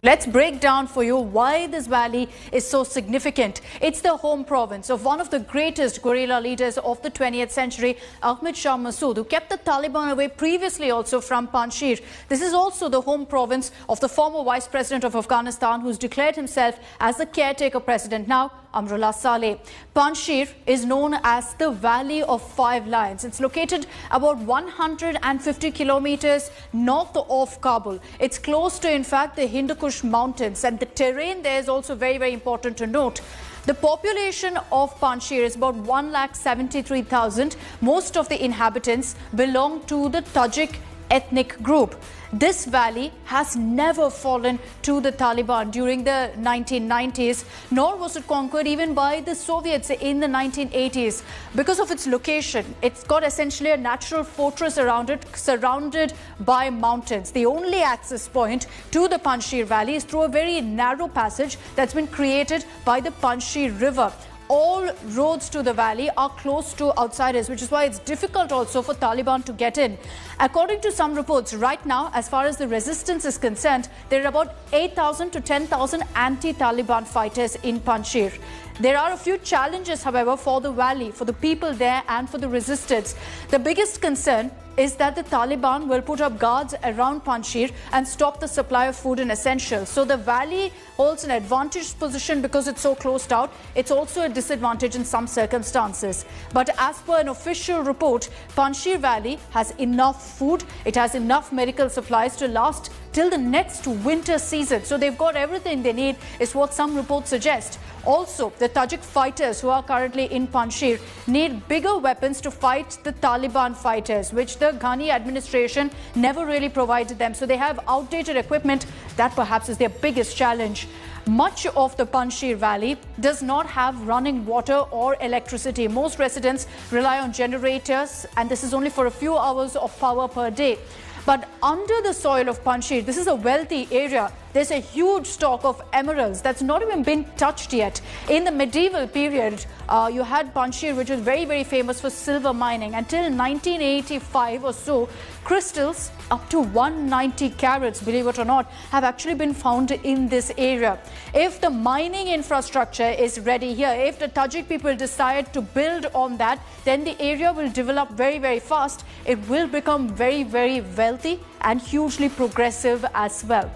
Let's break down for you why this valley is so significant. It's the home province of one of the greatest guerrilla leaders of the 20th century, Ahmad Shah Massoud, who kept the Taliban away previously also from Panjshir. This is also the home province of the former Vice President of Afghanistan, who's declared himself as the caretaker president now, Amrullah Saleh. Panjshir is known as the Valley of Five Lions. It's located about 150 kilometers north of Kabul. It's close to, in fact, the Hindu Kush Mountains, and the terrain there is also very, very important to note. The population of Panjshir is about 1,73,000. Most of the inhabitants belong to the Tajik ethnic group. This valley has never fallen to the Taliban during the 1990s, nor was it conquered even by the Soviets in the 1980s. Because of its location, it's got essentially a natural fortress around it, surrounded by mountains. The only access point to the Panjshir Valley is through a very narrow passage that's been created by the Panjshir River. All roads to the valley are closed to outsiders, which is why it's difficult also for Taliban to get in. According to some reports, right now, as far as the resistance is concerned, there are about 8,000 to 10,000 anti-Taliban fighters in Panjshir. There are a few challenges, however, for the valley, for the people there and for the resistance. The biggest concern is that the Taliban will put up guards around Panjshir and stop the supply of food and essentials. So the valley holds an advantaged position because it's so closed out. It's also a disadvantage in some circumstances. But as per an official report, Panjshir Valley has enough food. It has enough medical supplies to last till the next winter season. So they've got everything they need, is what some reports suggest. Also, the Tajik fighters who are currently in Panjshir need bigger weapons to fight the Taliban fighters, which the Ghani administration never really provided them. So they have outdated equipment. That perhaps is their biggest challenge. Much of the Panjshir Valley does not have running water or electricity. Most residents rely on generators, and this is only for a few hours of power per day. But under the soil of Panjshir, this is a wealthy area. There's a huge stock of emeralds that's not even been touched yet. In the medieval period, you had Panjshir, which was very, very famous for silver mining. Until 1985 or so, crystals up to 190 carats, believe it or not, have actually been found in this area. If the mining infrastructure is ready here, if the Tajik people decide to build on that, then the area will develop very, very fast. It will become very, very wealthy and hugely progressive as well.